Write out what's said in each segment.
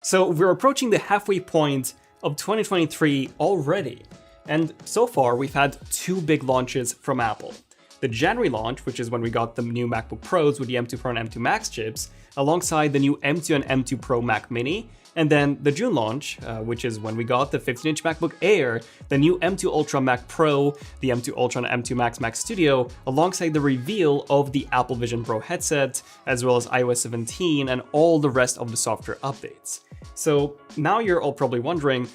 So we're approaching the halfway point of 2023 already, and so far we've had two big launches from Apple. The January launch, which is when we got the new MacBook Pros with the M2 Pro and M2 Max chips, alongside the new M2 and M2 Pro Mac Mini, and then the June launch, which is when we got the 15-inch MacBook Air, the new M2 Ultra Mac Pro, the M2 Ultra and M2 Max Mac Studio, alongside the reveal of the Apple Vision Pro headset, as well as iOS 17 and all the rest of the software updates. So now you're all probably wondering,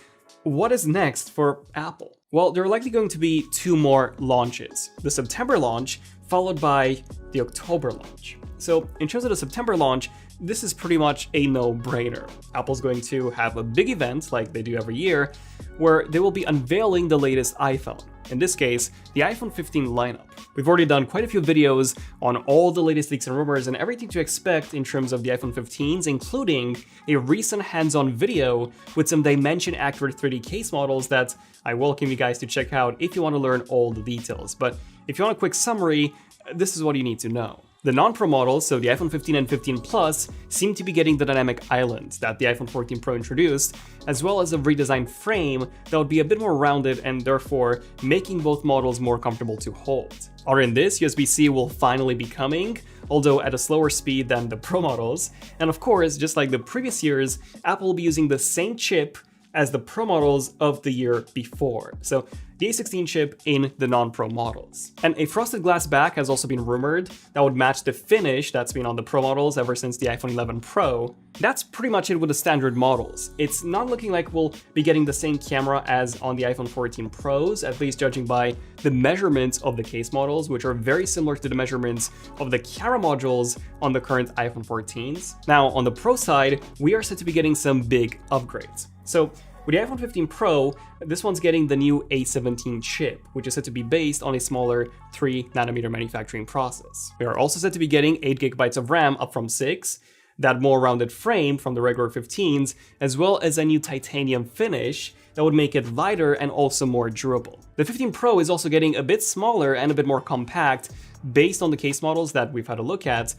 what is next for Apple? Well, there are likely going to be two more launches. The September launch, followed by the October launch. So in terms of the September launch, this is pretty much a no-brainer. Apple's going to have a big event, like they do every year, where they will be unveiling the latest iPhone. In this case, the iPhone 15 lineup. We've already done quite a few videos on all the latest leaks and rumors and everything to expect in terms of the iPhone 15s, including a recent hands-on video with some dimension-accurate 3D case models that I welcome you guys to check out if you want to learn all the details. But if you want a quick summary, this is what you need to know. The non-Pro models, so the iPhone 15 and 15 Plus, seem to be getting the dynamic island that the iPhone 14 Pro introduced, as well as a redesigned frame that would be a bit more rounded and therefore making both models more comfortable to hold. Other than this, USB-C will finally be coming, although at a slower speed than the Pro models. And of course, just like the previous years, Apple will be using the same chip as the Pro models of the year before. So the A16 chip in the non-Pro models. And a frosted glass back has also been rumored that would match the finish that's been on the Pro models ever since the iPhone 11 Pro. That's pretty much it with the standard models. It's not looking like we'll be getting the same camera as on the iPhone 14 Pros, at least judging by the measurements of the case models, which are very similar to the measurements of the camera modules on the current iPhone 14s. Now, on the Pro side, we are set to be getting some big upgrades. So with the iPhone 15 Pro, this one's getting the new A17 chip, which is said to be based on a smaller 3nm manufacturing process. We are also said to be getting 8GB of RAM up from 6, that more rounded frame from the regular 15s, as well as a new titanium finish that would make it lighter and also more durable. The 15 Pro is also getting a bit smaller and a bit more compact based on the case models that we've had a look at,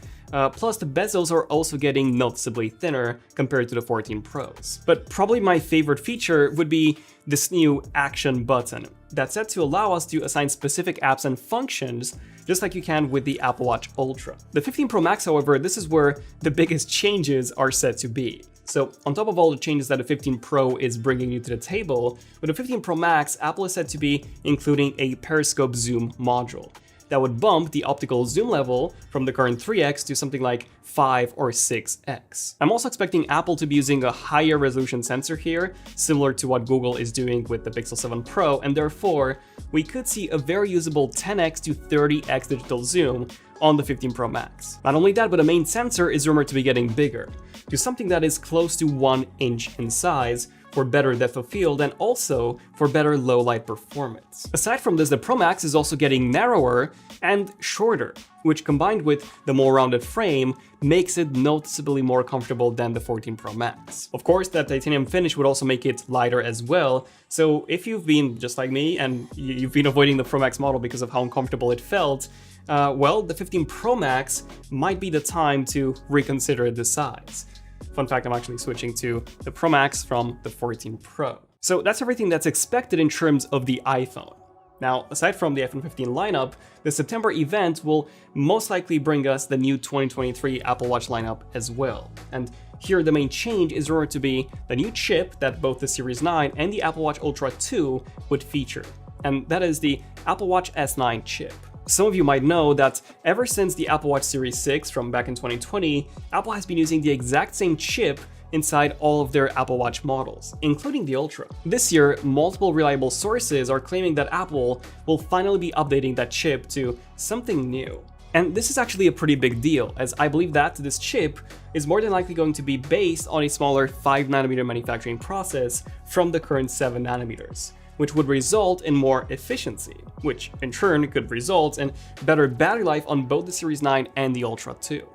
plus the bezels are also getting noticeably thinner compared to the 14 Pros. But probably my favorite feature would be this new action button that's set to allow us to assign specific apps and functions just like you can with the Apple Watch Ultra. The 15 Pro Max, however, this is where the biggest changes are set to be. So on top of all the changes that the 15 Pro is bringing you to the table, with the 15 Pro Max, Apple is said to be including a periscope zoom module that would bump the optical zoom level from the current 3x to something like 5 or 6x. I'm also expecting Apple to be using a higher resolution sensor here, similar to what Google is doing with the Pixel 7 Pro, and therefore we could see a very usable 10x to 30x digital zoom on the 15 Pro Max. Not only that, but the main sensor is rumored to be getting bigger, to something that is close to 1 inch in size, for better depth of field and also for better low light performance. Aside from this, the Pro Max is also getting narrower and shorter, which combined with the more rounded frame makes it noticeably more comfortable than the 14 Pro Max. Of course, that titanium finish would also make it lighter as well, so if you've been just like me and you've been avoiding the Pro Max model because of how uncomfortable it felt, well, the 15 Pro Max might be the time to reconsider the size. Fun fact, I'm actually switching to the Pro Max from the 14 Pro. So that's everything that's expected in terms of the iPhone. Now, aside from the iPhone 15 lineup, the September event will most likely bring us the new 2023 Apple Watch lineup as well. And here the main change is rumored to be the new chip that both the Series 9 and the Apple Watch Ultra 2 would feature. And that is the Apple Watch S9 chip. Some of you might know that ever since the Apple Watch Series 6 from back in 2020, Apple has been using the exact same chip inside all of their Apple Watch models, including the Ultra. This year, multiple reliable sources are claiming that Apple will finally be updating that chip to something new. And this is actually a pretty big deal, as I believe that this chip is more than likely going to be based on a smaller 5nm manufacturing process from the current 7nm. Which would result in more efficiency, which in turn could result in better battery life on both the Series 9 and the Ultra 2.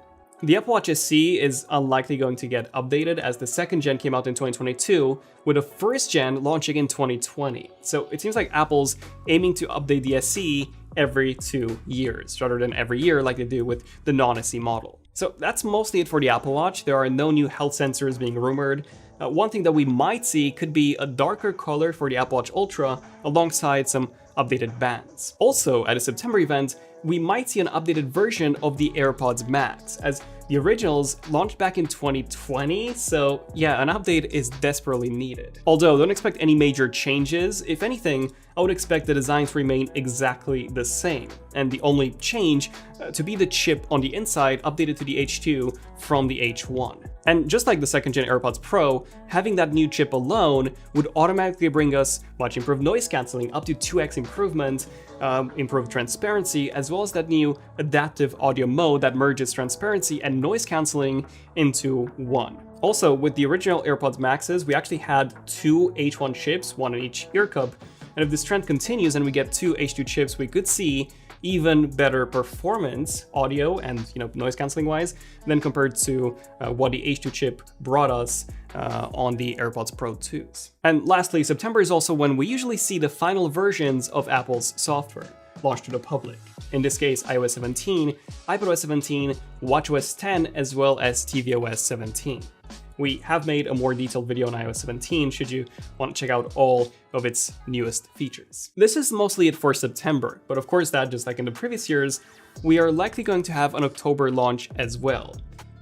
The Apple Watch SE is unlikely going to get updated as the second gen came out in 2022, with the first gen launching in 2020. So it seems like Apple's aiming to update the SE every 2 years, rather than every year like they do with the non-SE model. So that's mostly it for the Apple Watch. There are no new health sensors being rumored. one thing that we might see could be a darker color for the Apple Watch Ultra alongside some updated bands. Also, at a September event, we might see an updated version of the AirPods Max, as the originals launched back in 2020, so yeah, an update is desperately needed. Although, don't expect any major changes. If anything, I would expect the designs to remain exactly the same, and the only change to be the chip on the inside updated to the H2 from the H1. And just like the second-gen AirPods Pro, having that new chip alone would automatically bring us much improved noise cancelling, up to 2x improvement, improved transparency, as well as that new adaptive audio mode that merges transparency and noise cancelling into one. Also, with the original AirPods Maxes, we actually had two H1 chips, one in each ear cup, and if this trend continues and we get two H2 chips, we could see even better performance, audio and noise cancelling wise, than compared to what the H2 chip brought us on the AirPods Pro 2s. And lastly, September is also when we usually see the final versions of Apple's software launched to the public. In this case, iOS 17, iPadOS 17, watchOS 10, as well as tvOS 17. We have made a more detailed video on iOS 17 should you want to check out all of its newest features. This is mostly it for September, but of course that, just like in the previous years, we are likely going to have an October launch as well.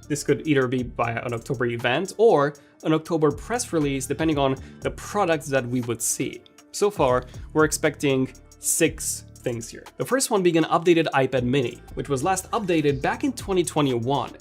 This could either be by an October event or an October press release, depending on the products that we would see. So far, we're expecting 6 things here. The first one being an updated iPad mini, which was last updated back in 2021.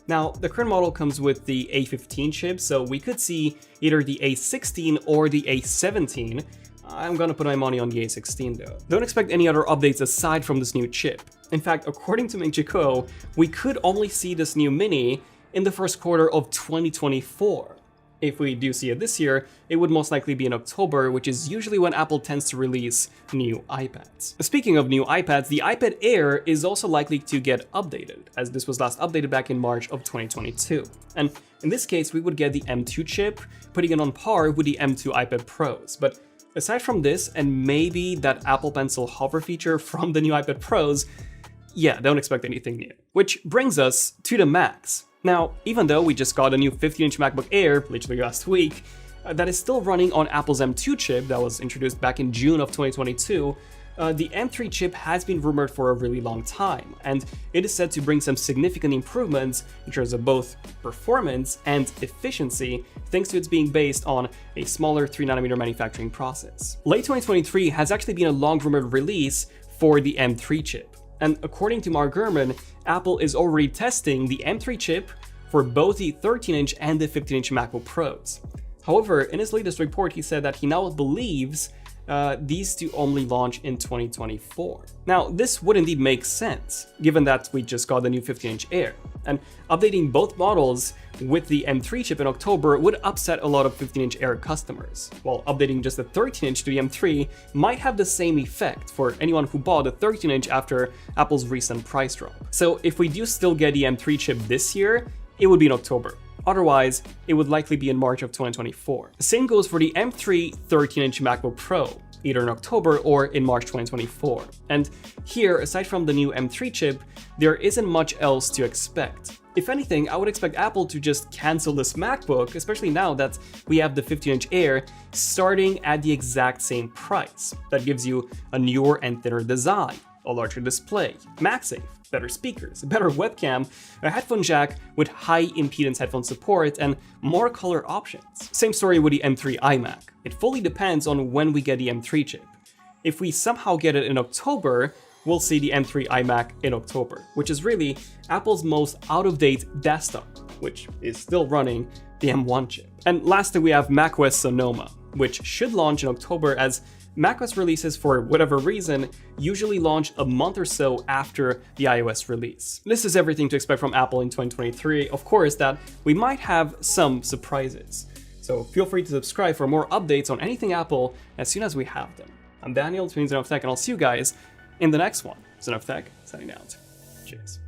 Now, the current model comes with the A15 chip, so we could see either the A16 or the A17. I'm gonna put my money on the A16 though. Don't expect any other updates aside from this new chip. In fact, according to Ming Chi Kuo, we could only see this new mini in the first quarter of 2024. If we do see it this year, it would most likely be in October, which is usually when Apple tends to release new iPads. Speaking of new iPads, the iPad Air is also likely to get updated, as this was last updated back in March of 2022. And in this case, we would get the M2 chip, putting it on par with the M2 iPad Pros. But aside from this, and maybe that Apple Pencil hover feature from the new iPad Pros, yeah, don't expect anything new. Which brings us to the Macs. Now, even though we just got a new 15-inch MacBook Air, literally last week, that is still running on Apple's M2 chip that was introduced back in June of 2022, the M3 chip has been rumored for a really long time, and it is said to bring some significant improvements in terms of both performance and efficiency, thanks to its being based on a smaller 3nm manufacturing process. Late 2023 has actually been a long-rumored release for the M3 chip. And according to Mark Gurman, Apple is already testing the M3 chip for both the 13-inch and the 15-inch MacBook Pros. However, in his latest report, he said that he now believes these to only launch in 2024. Now, this would indeed make sense, given that we just got the new 15-inch Air. And updating both models with the M3 chip in October would upset a lot of 15-inch Air customers, while updating just the 13-inch to the M3 might have the same effect for anyone who bought a 13-inch after Apple's recent price drop. So if we do still get the M3 chip this year, it would be in October. Otherwise, it would likely be in March of 2024. The same goes for the M3 13-inch MacBook Pro, either in October or in March 2024. And here, aside from the new M3 chip, there isn't much else to expect. If anything, I would expect Apple to just cancel this MacBook, especially now that we have the 15-inch Air starting at the exact same price. That gives you a newer and thinner design, a larger display, MagSafe, better speakers, a better webcam, a headphone jack with high impedance headphone support, and more color options. Same story with the M3 iMac. It fully depends on when we get the M3 chip. If we somehow get it in October, we'll see the M3 iMac in October, which is really Apple's most out-of-date desktop, which is still running the M1 chip. And lastly, we have macOS Sonoma, which should launch in October, as macOS releases, for whatever reason, usually launch a month or so after the iOS release. This is everything to expect from Apple in 2023. Of course, that we might have some surprises. So feel free to subscribe for more updates on anything Apple as soon as we have them. I'm Daniel, Twins of Tech, and I'll see you guys in the next one. Zen of Tech, signing out. Cheers.